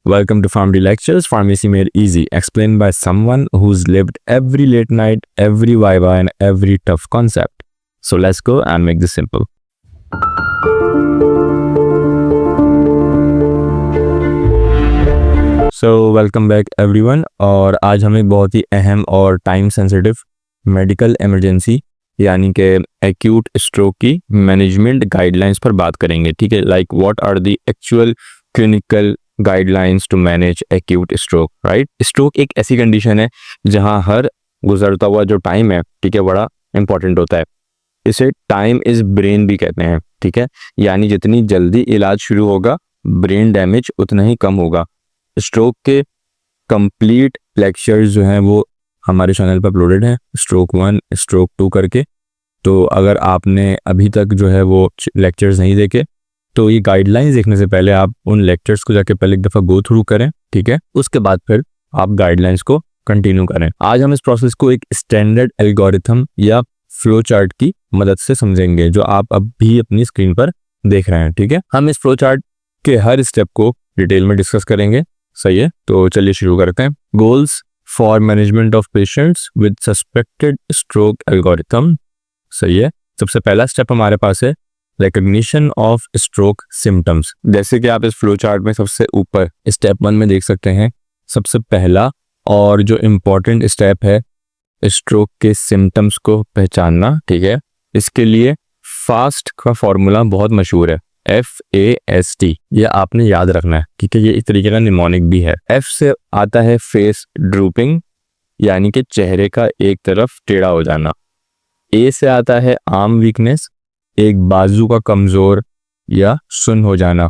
Welcome to Pharmacy Lectures, Pharmacy Made Easy, explained by someone who's lived every late night, every viva, and every tough concept. So let's go and make this simple. So welcome back everyone, और आज हम एक बहुत ही अहम और time sensitive medical emergency यानी कि acute stroke की मैनेजमेंट गाइडलाइंस पर बात करेंगे. ठीक है, like what are the actual clinical guidelines to manage acute stroke. Right, stroke एक ऐसी कंडीशन है जहां हर गुजरता हुआ जो टाइम है, ठीक है, बड़ा इंपॉर्टेंट होता है. इसे टाइम इज ब्रेन भी कहते हैं. ठीक है, यानी जितनी जल्दी इलाज शुरू होगा ब्रेन डैमेज उतना ही कम होगा. स्ट्रोक के कंप्लीट लेक्चर्स जो हैं वो हमारे चैनल पर अपलोडेड हैं, स्ट्रोक 1 स्ट्रोक 2 करके. तो अगर आपने अभी तक जो है वो लेक्चर्स नहीं देखे तो ये गाइडलाइंस देखने से पहले आप उन लेक्चर्स को जाके पहले एक दफ़ा गो थ्रू करें. ठीक है, उसके बाद फिर आप गाइडलाइंस को कंटिन्यू करें. आज हम इस प्रोसेस को एक स्टैंडर्ड एल्गोरिथम या फ्लो चार्ट की मदद से समझेंगे जो आप अब भी अपनी स्क्रीन पर देख रहे हैं. ठीक है, हम इस फ्लो चार्ट के हर स्टेप को डिटेल में डिस्कस करेंगे. सही है, तो चलिए शुरू करते हैं. Goals for management of patients with suspected stroke algorithm. सही है, सबसे पहला स्टेप हमारे पास है रिकग्निशन ऑफ स्ट्रोक सिम्टम्स. जैसे कि आप इस फ्लो चार्ट में सबसे ऊपर स्टेप 1 में देख सकते हैं, सबसे पहला और जो इम्पोर्टेंट स्टेप है स्ट्रोक के सिम्टम्स को पहचानना. ठीक है, इसके लिए फास्ट का फॉर्मूला बहुत मशहूर है, FAST. ये आपने याद रखना है. ठीक है, ये इस तरीके का निमोनिक भी है. F से आता है फेस ड्रूपिंग यानी कि चेहरे का एक तरफ टेढ़ा हो जाना. A से आता है आर्म वीकनेस, एक बाजू का कमजोर या सुन्न हो जाना.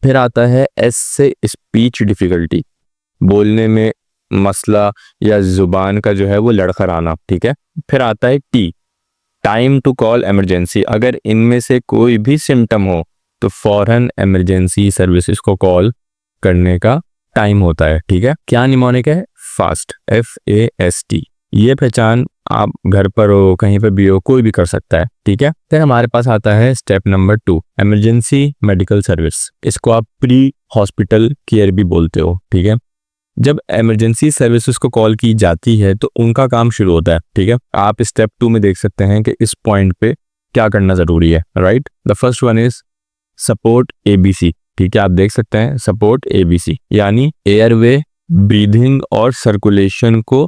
फिर आता है S से स्पीच डिफिकल्टी, बोलने में मसला या जुबान का जो है वो लड़खड़ाना. ठीक है, फिर आता है T, time to call emergency. अगर इनमें से कोई भी सिम्टम हो तो फौरन इमरजेंसी सर्विसेज को कॉल करने का टाइम होता है. ठीक है, क्या निमोनिक है? Fast, FAST. ये पहचान आप घर पर हो, कहीं पर भी हो, कोई भी कर सकता है. ठीक है, फिर हमारे पास आता है step number 2, emergency medical service. इसको आप प्री हॉस्पिटल केयर भी बोलते हो. ठीक है, जब इमरजेंसी सर्विसेज को कॉल की जाती है तो उनका काम शुरू होता है. ठीक है, आप स्टेप 2 में देख सकते हैं कि इस पॉइंट पे क्या करना जरूरी है. Right, the first one is support ABC. ठीक है, आप देख सकते हैं सपोर्ट ABC यानी एयरवे, ब्रीदिंग और सर्कुलेशन को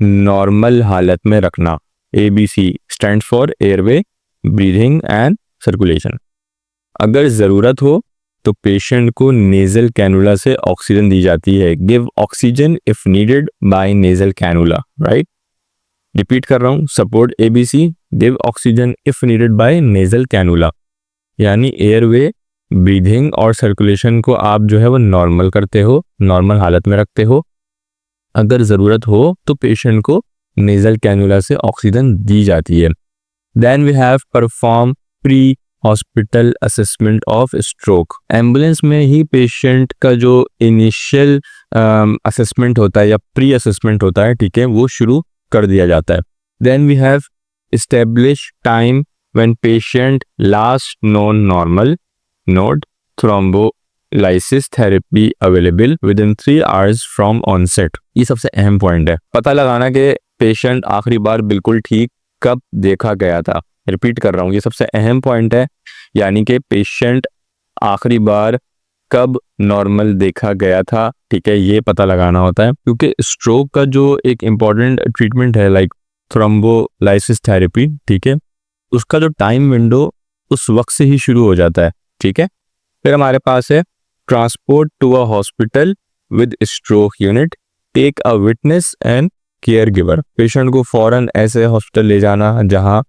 नॉर्मल हालत में रखना. ABC stand for airway, breathing and circulation. अगर ज़रूरत हो तो पेशेंट को नेजल कैनुला से ऑक्सीजन दी जाती है. Give oxygen if needed bye nasal cannula. Right, repeat कर रहा हूँ, support ABC, give oxygen if needed bye nasal cannula यानी एयरवे, ब्रीदिंग और सर्कुलेशन को आप जो है वो नॉर्मल करते हो, नॉर्मल हालत में रखते हो. अगर ज़रूरत हो तो पेशेंट को नेजल कैनुला से ऑक्सीजन दी जाती है. Then we have perform pre hospital assessment of stroke. Ambulance में ही पेशेंट का जो इनिशियल असेसमेंट होता है या प्री असेसमेंट होता है, ठीक है, वो शुरू कर दिया जाता है. Then we have establish time when patient last known normal note thrombolysis therapy available within 3 hours from onset. ये सबसे अहम पॉइंट है, पता लगाना कि पेशेंट आखिरी बार बिल्कुल ठीक कब देखा गया था. रिपीट कर रहा हूँ, ये सबसे अहम पॉइंट है, यानी कि पेशेंट आखिरी बार कब नॉर्मल देखा गया था. ठीक है, ये पता लगाना होता है क्योंकि स्ट्रोक का जो एक इम्पॉर्टेंट ट्रीटमेंट है लाइक थ्रोम्बोलाइसिस थेरेपी, ठीक है, उसका जो टाइम विंडो उस वक्त से ही शुरू हो जाता है. ठीक है, फिर हमारे पास है transport to a hospital with stroke unit, take a witness and care giver. Patient को फौरन ऐसे हॉस्पिटल ले जाना जहां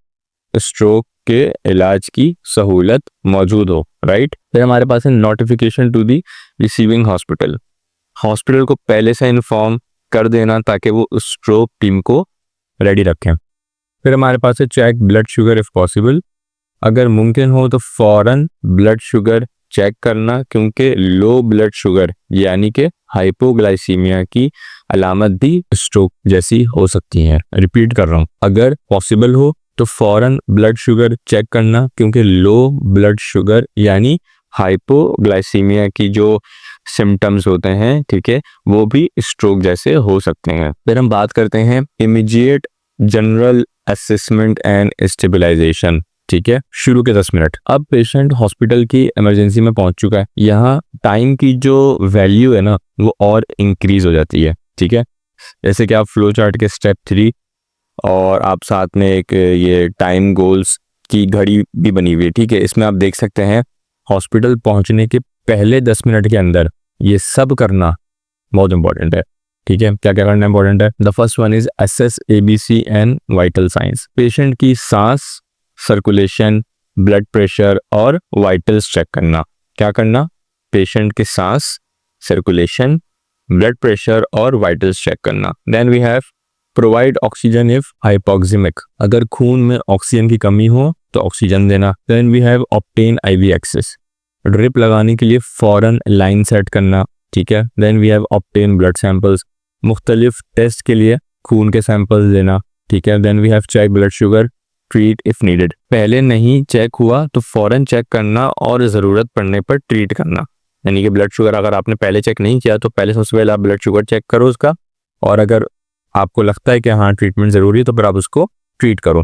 स्ट्रोक के इलाज की सहूलत मौजूद हो. राइट, फिर हमारे पास है notification to the receiving hospital. Hospital को पहले से इन्फॉर्म कर देना ताकि वो स्ट्रोक टीम को रेडी रखें. फिर हमारे पास है check blood sugar if possible. अगर मुमकिन हो तो फौरन ब्लड शुगर चेक करना क्योंकि लो ब्लड शुगर यानी कि हाइपोग्लाइसीमिया की अलामत भी स्ट्रोक जैसी हो सकती है. रिपीट कर रहा हूँ, अगर पॉसिबल हो तो फौरन ब्लड शुगर चेक करना क्योंकि लो ब्लड शुगर यानी हाइपोग्लाइसीमिया की जो सिम्टम्स होते हैं, ठीक है, वो भी स्ट्रोक जैसे हो सकते हैं। फिर हम बात करते हैं immediate general assessment and stabilisation, ठीक है, शुरू के 10 मिनट। अब पेशेंट हॉस्पिटल की इमरजेंसी में पहुंच चुका है, यहाँ टाइम की जो वैल्यू है ना वो और इंक्रीज हो जाती है, ठीक है। जैसे कि आप फ्लो चार्ट के स्टेप 3 और आप साथ में एक ये टाइम गोल्स की घड़ी भी बनी हुई है, ठीक है। इसमें आप देख सकते हैं हॉस्पिटल पहुंचने के पहले 10 मिनट के अंदर ये सब करना बहुत इंपॉर्टेंट है, ठीक है। क्या क्या करना इंपॉर्टेंट है? The first one is assess ABC and vital signs. Patient की सांस, सर्कुलेशन, ब्लड प्रेशर और वाइटल्स चेक करना। क्या करना? पेशेंट की सांस, सर्कुलेशन, ब्लड प्रेशर और वाइटल्स चेक करना। Then we have provide oxygen if hypoxemic. अगर खून में ऑक्सीजन की कमी हो तो ऑक्सीजन देना। Then we have obtain IV access. Drip लगाने के लिए फौरन लाइन सेट करना, ठीक है। Then we have obtain blood samples. मुख्तलिफ टेस्ट के लिए खून के सैंपल्स लेना, ठीक है। Then we have check blood sugar, treat if needed. पहले नहीं चेक हुआ तो फौरन चेक करना और ज़रूरत पड़ने पर ट्रीट करना। यानी कि ब्लड शुगर अगर आपने पहले चेक नहीं किया तो पहले सबसे पहले आप ब्लड शुगर चेक करो उसका, और अगर आपको लगता है कि हाँ ट्रीटमेंट ज़रूरी है तो फिर आप उसको ट्रीट करो।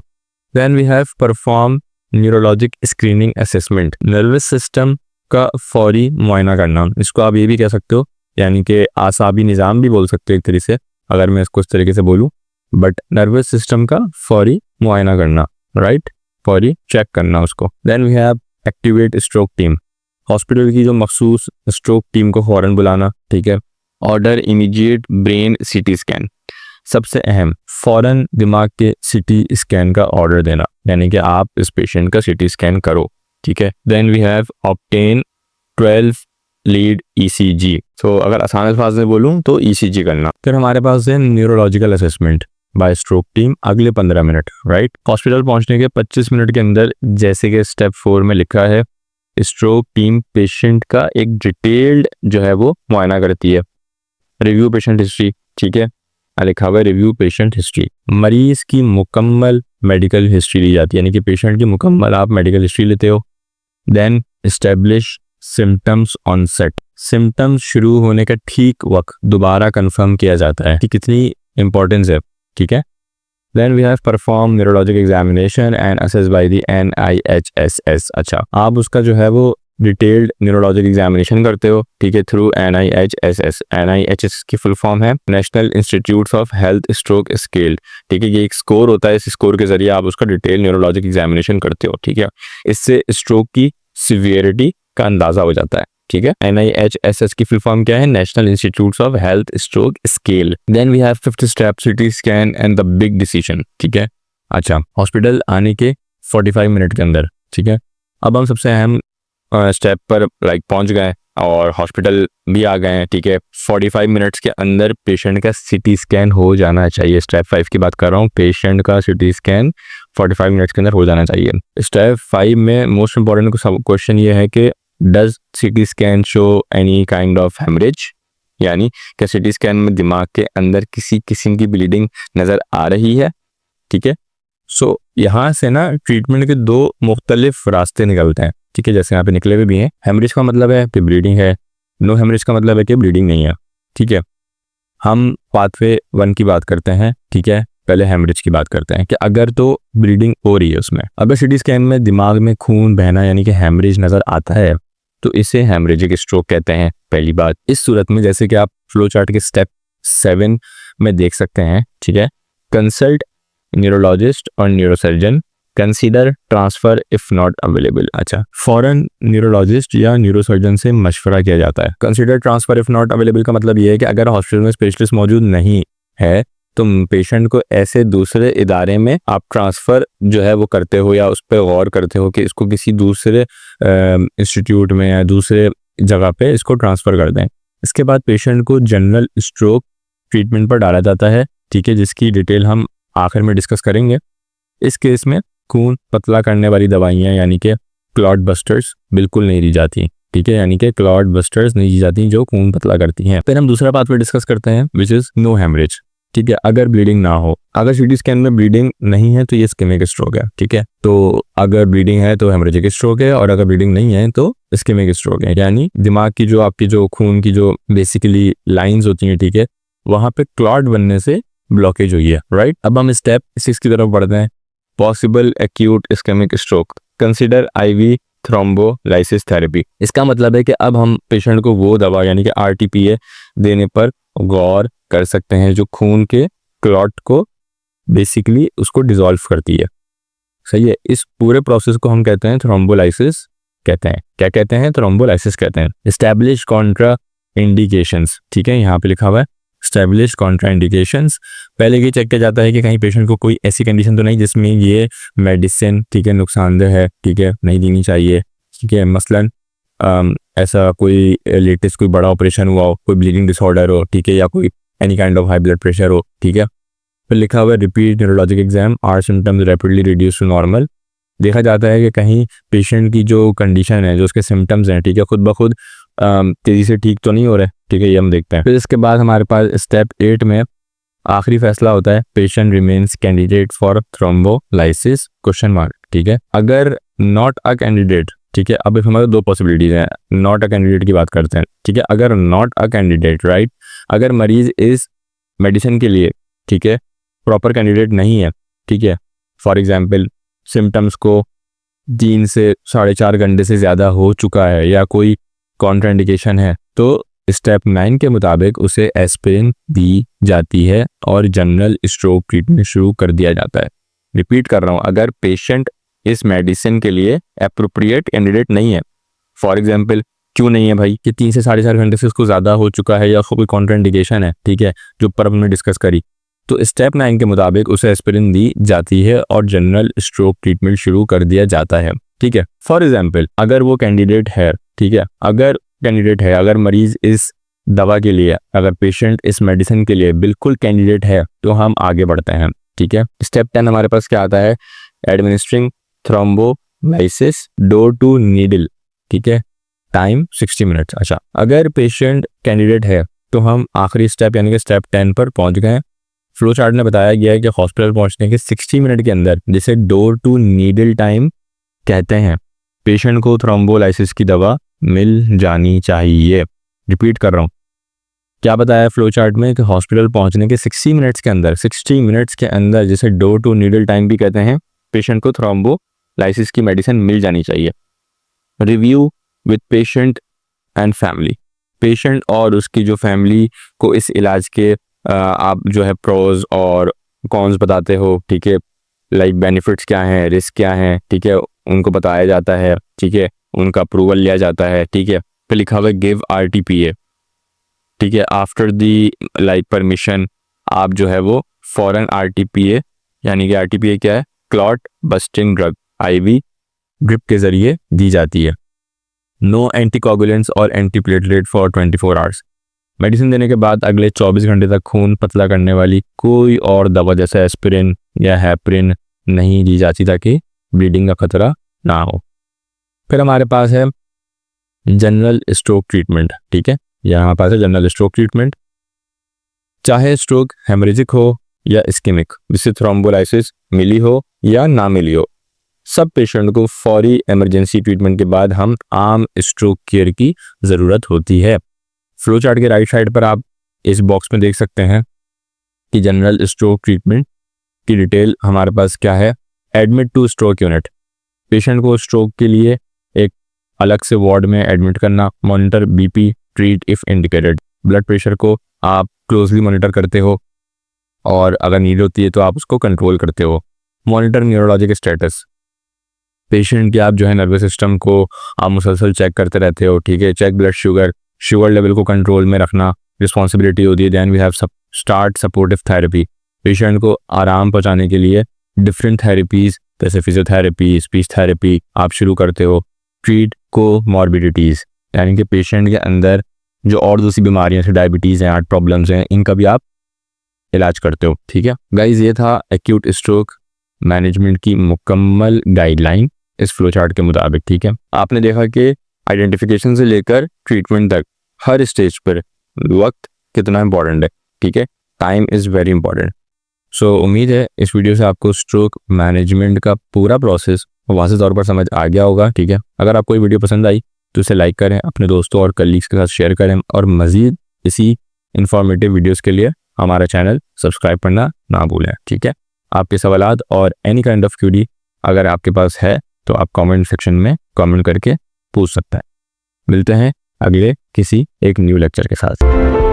Then we have perform neurologic screening assessment. Nervous system का फौरी मुआयना करना, इसको आप ये भी कह सकते हो, यानी कि आसाबी निज़ाम भी बोल सकते हो एक तरीके से, अगर मैं इसको इस तरीके से बोलूँ। बट नर्वस सिस्टम का फौरी मुआयना करना, राइट, फौरी चेक करना उसको। Then we have activate stroke team. Hospital की जो मखसूस स्ट्रोक टीम को फौरन बुलाना, ठीक है। Order immediate brain CT scan. सबसे अहम, फौरन दिमाग के CT स्कैन का ऑर्डर देना, यानी कि आप इस पेशेंट का CT स्कैन करो, ठीक है। Then we have obtain 12 lead ECG। तो अगर आसान अल्फाज में बोलूँ तो ECG करना। फिर हमारे पास है neurological assessment bye stroke team अगले 15 मिनट, राइट। हॉस्पिटल पहुंचने के 25 मिनट के अंदर, जैसे कि स्टेप 4 में लिखा है, स्ट्रोक टीम पेशेंट का एक डिटेल्ड जो है वो मुआयना करती है। रिव्यू पेशेंट हिस्ट्री, ठीक है, लिखा हुआ है रिव्यू पेशेंट हिस्ट्री। मरीज की मुकम्मल मेडिकल हिस्ट्री ली जाती है, यानी कि पेशेंट की मुकम्मल आप मेडिकल हिस्ट्री लेते हो। Then establish symptoms onset. Symptoms शुरू होने का ठीक वक्त दोबारा कंफर्म किया जाता है कि कितनी इंपॉर्टेंस है, ठीक है। Then we have perform neurologic examination and assess by the NIHSS। अच्छा, आप उसका जो है वो डिटेल्ड न्यूरोलॉजिक एग्जामिनेशन करते हो, ठीक है, थ्रू NIHSS। NIHSS की फुल फॉर्म है National Institutes of Health Stroke scale, ठीक है। ये एक स्कोर होता है, इस स्कोर के जरिए आप उसका डिटेल न्यूरोलॉजिक एग्जामिनेशन करते हो, ठीक है। इससे स्ट्रोक की सिवियरिटी का अंदाजा हो जाता है, ठीक है। NIHSS की फुल फॉर्म क्या है? National Institutes of Health Stroke Scale. Then we have 5th step CT scan and the big decision, ठीक है। अच्छा, हॉस्पिटल आने के 45 मिनट के अंदर, ठीक है। अब हम सबसे अहम स्टेप पर पहुंच गए और हॉस्पिटल भी आ गए हैं, ठीक है। 45 मिनट्स के अंदर पेशेंट का CT स्कैन हो जाना चाहिए। स्टेप 5 की बात कर रहा हूँ, पेशेंट का CT स्कैन 45 मिनट्स के अंदर हो जाना चाहिए। स्टेप 5 में मोस्ट इंपॉर्टेंट क्वेश्चन ये है कि does CT scan show any kind of haemorrhage, यानी क्या CT स्कैन में दिमाग के अंदर किसी किस्म की ब्लीडिंग नज़र आ रही है, ठीक है। सो यहाँ से ना ट्रीटमेंट के 2 मुख्तलिफ रास्ते निकलते हैं, ठीक है, जैसे यहाँ पे निकले हुए भी हैं। हेमरेज का मतलब है कि ब्लीडिंग है, नो हेमरेज का मतलब है कि ब्लीडिंग नहीं है, ठीक है। हम पाथवे 1 की बात करते हैं, ठीक है। पहले हेमरेज की बात करते हैं कि अगर तो ब्लीडिंग हो रही है उसमें, अगर CT स्कैन में दिमाग में खून बहना यानी कि हेमरेज नज़र आता है तो इसे हेमरेजिक स्ट्रोक कहते हैं, पहली बात। इस सूरत में जैसे कि आप फ्लो चार्ट के स्टेप 7 में देख सकते हैं, ठीक है, कंसल्ट न्यूरोलॉजिस्ट और neurosurgeon, consider transfer if not available. अच्छा, फॉरन न्यूरोलॉजिस्ट या न्यूरोसर्जन से मशवरा किया जाता है। Consider transfer if not available का मतलब ये है कि अगर हॉस्पिटल में स्पेशलिस्ट मौजूद नहीं है तो पेशेंट को ऐसे दूसरे इदारे में आप ट्रांसफ़र जो है वो करते हो या उस पर गौर करते हो कि इसको किसी दूसरे इंस्टीट्यूट में या दूसरे जगह पे इसको ट्रांसफ़र कर दें। इसके बाद पेशेंट को जनरल स्ट्रोक ट्रीटमेंट पर डाला जाता है, ठीक है, जिसकी डिटेल हम आखिर में डिस्कस करेंगे। इस केस में खून पतला करने वाली दवाइयाँ यानी कि क्लॉट बस्टर्स बिल्कुल नहीं दी जाती, ठीक है, यानी कि क्लॉट बस्टर्स नहीं दी जाती जो खून पतला करती हैं। फिर हम दूसरा पाथवे डिस्कस करते हैं विच इज़ नो हेमरेज। ठीक है, अगर ब्लीडिंग ना हो। अगर सीटी स्कैन में ब्लीडिंग नहीं है तो ये इस्केमिक स्ट्रोक है। ठीक है, तो अगर ब्लीडिंग है तो हेमरेजिक स्ट्रोक है, और अगर ब्लीडिंग नहीं है तो इस्केमिक स्ट्रोक है। यानी दिमाग की जो आपकी जो खून की जो बेसिकली लाइंस होती हैं, ठीक है, वहां पे क्लॉट बनने से ब्लॉकेज हुई है। राइट, अब हम स्टेप 6 की तरफ बढ़ते हैं। Possible acute ischaemic stroke, consider IV thrombolysis therapy. इसका मतलब है कि अब हम पेशेंट को वो दवा यानी कि आरटीपीए देने पर गौर कर सकते हैं जो खून के क्लॉट को बेसिकली उसको डिसॉल्व करती है। सही है, इस पूरे प्रोसेस को हम कहते हैं थ्रोम्बोलाइसिस कहते हैं। क्या कहते हैं? थ्रोम्बोलाइसिस कहते हैं। एस्टैब्लिश कॉन्ट्रा इंडिकेशंस, ठीक है, यहाँ पे लिखा हुआ है एस्टैब्लिश कॉन्ट्रा इंडिकेशंस। पहले ये चेक किया जाता है कि कहीं पेशेंट को कोई ऐसी कंडीशन तो नहीं जिसमें ये मेडिसिन, ठीक है, नुकसानदेह है, ठीक है, नहीं देनी चाहिए। ठीक है, मसलन ऐसा कोई लेटेस्ट कोई बड़ा ऑपरेशन हुआ हो, कोई ब्लीडिंग डिसऑर्डर हो, ठीक है, या कोई any kind of high blood pressure हो। ठीक है, फिर लिखा हुआ है repeat neurologic exam or symptoms rapidly reduce to normal. देखा जाता है कि कहीं पेशेंट की जो कंडीशन है, जो उसके सिम्टम्स हैं, ठीक है, खुद ब खुद तेज़ी से ठीक तो नहीं हो रहे। ठीक है, ये हम देखते हैं। फिर इसके बाद हमारे पास स्टेप 8 में आखिरी फैसला होता है patient remains candidate for thrombolysis question mark. ठीक है, अगर नॉट अ कैंडिडेट, ठीक है, अब हमारे दो पॉसिबिलिटीज हैं। नॉट अ कैंडिडेट की बात करते हैं। ठीक है, अगर नॉट अ कैंडिडेट, राइट, अगर मरीज इस मेडिसिन के लिए, ठीक है, प्रॉपर कैंडिडेट नहीं है, ठीक है, फॉर एग्जांपल सिम्टम्स को 3 से 4.5 घंटे से ज़्यादा हो चुका है या कोई कॉन्ट्राइंडिकेशन है, तो स्टेप 9 के मुताबिक उसे एस्पिरिन दी जाती है और जनरल स्ट्रोक ट्रीटमेंट शुरू कर दिया जाता है। रिपीट कर रहा हूँ, अगर पेशेंट इस मेडिसिन के लिए एप्रोप्रिएट कैंडिडेट नहीं है, फॉर एग्जांपल क्यों नहीं है भाई, कि 3 से 4.5 घंटे से उसको ज़्यादा हो चुका है या कोई कॉन्ट्राइंडिकेशन है, ठीक है, जो ऊपर हमने डिस्कस करी, तो स्टेप 9 के मुताबिक उसे एस्पिरिन दी जाती है और जनरल स्ट्रोक ट्रीटमेंट शुरू कर दिया जाता है। ठीक है, फॉर एग्जांपल अगर वो कैंडिडेट है, ठीक है, अगर कैंडिडेट है, अगर मरीज इस दवा के लिए, अगर पेशेंट इस मेडिसिन के लिए बिल्कुल कैंडिडेट है, तो हम आगे बढ़ते हैं। ठीक है, स्टेप 10 हमारे पास क्या आता है? Administering thrombolysis door to needle. ठीक है, टाइम 60 मिनट्स। अच्छा, अगर पेशेंट कैंडिडेट है तो हम आखिरी स्टेप यानी कि स्टेप 10 पर पहुंच गए। फ्लो चार्ट में बताया गया है कि हॉस्पिटल पहुंचने के 60 मिनट के अंदर, जिसे डोर टू नीडल टाइम कहते हैं, पेशेंट को थ्रोम्बोलाइसिस की दवा मिल जानी चाहिए। रिपीट कर रहा हूँ, क्या बताया है फ्लो चार्ट में कि हॉस्पिटल पहुंचने के 60 मिनट्स के अंदर, 60 मिनट्स के अंदर, जिसे डोर टू नीडल टाइम भी कहते हैं, पेशेंट को थ्रोम्बोलाइसिस की मेडिसिन मिल जानी चाहिए। Review with patient and family, patient और उसकी जो फैमिली को इस इलाज के आप जो है प्रोज और कॉन्स बताते हो। ठीक है, लाइक बेनिफिट्स क्या हैं, रिस्क क्या हैं, ठीक है, उनको बताया जाता है। ठीक है, उनका अप्रूवल लिया जाता है। ठीक है, फिर लिखा हुआ है गिव आरटीपीए। ठीक है, आफ्टर दी लाइक परमिशन, आप जो है वो फॉरन आरटीपीए, यानी कि आरटीपीए क्या है? Clot busting drug, IV drip के जरिए दी जाती है। नो एंटीकोगुलेंट्स और एंटीप्लेटलेट फॉर 24 आवर्स, मेडिसिन देने के बाद अगले 24 घंटे तक खून पतला करने वाली कोई और दवा जैसे एस्पिरिन या हेपरिन नहीं दी जाती ताकि ब्लीडिंग का खतरा ना हो। फिर हमारे पास है जनरल स्ट्रोक ट्रीटमेंट। ठीक है, यहाँ पास है जनरल स्ट्रोक ट्रीटमेंट। चाहे स्ट्रोक हेमरेजिक हो या इस्केमिक, जिससे थ्रोम्बोलाइसिस मिली हो या ना मिली हो, सब पेशेंट को फौरी इमरजेंसी ट्रीटमेंट के बाद हम आम स्ट्रोक केयर की ज़रूरत होती है। फ्लो चार्ट के राइट साइड पर आप इस बॉक्स में देख सकते हैं कि जनरल स्ट्रोक ट्रीटमेंट की डिटेल हमारे पास क्या है। Admit two stroke unit, patient को स्ट्रोक के लिए एक अलग से वार्ड में एडमिट करना। Monitor BP, treat if indicated, blood pressure को आप क्लोजली मॉनिटर करते हो और अगर नीड होती है तो आप उसको कंट्रोल करते हो। मॉनिटर न्यूरोलॉजिक स्टेटस, पेशेंट के आप जो है नर्वस सिस्टम को आप मुसलसल चेक करते रहते हो। ठीक है, चेक ब्लड शुगर लेवल को कंट्रोल में रखना रिस्पॉन्सिबिलिटी होती है। Then we have start supportive therapy, patient को आराम पहुंचाने के लिए डिफरेंट थेरेपीज जैसे फिजियोथेरेपी, स्पीच थेरेपी आप शुरू करते हो। ट्रीट को मॉर्बिडिटीज़, यानी कि पेशेंट के अंदर जो और दूसरी बीमारियां जैसे डायबिटीज़ हैं, हार्ट प्रॉब्लम्स हैं, इनका भी आप इलाज करते हो। ठीक है गाइज, ये था एक्यूट स्ट्रोक मैनेजमेंट की मुकम्मल गाइडलाइन इस फ्लो चार्ट के मुताबिक। ठीक है, आपने देखा कि आइडेंटिफिकेशन से लेकर ट्रीटमेंट तक हर स्टेज पर वक्त कितना इंपॉर्टेंट है। ठीक है, टाइम इज़ वेरी इंपॉर्टेंट। सो उम्मीद है इस वीडियो से आपको स्ट्रोक मैनेजमेंट का पूरा प्रोसेस वाज़ेह तौर पर समझ आ गया होगा। ठीक है, अगर आपको ये वीडियो पसंद आई तो इसे लाइक करें, अपने दोस्तों और कलीग्स के साथ शेयर करें, और मज़ीद इसी इंफॉर्मेटिव वीडियोस के लिए हमारा चैनल सब्सक्राइब करना ना भूलें। ठीक है, आपके सवालात और एनी काइंड ऑफ क्यूरी अगर आपके पास है तो आप कमेंट सेक्शन में कमेंट करके पूछ सकते हैं। मिलते हैं अगले किसी एक न्यू लेक्चर के साथ।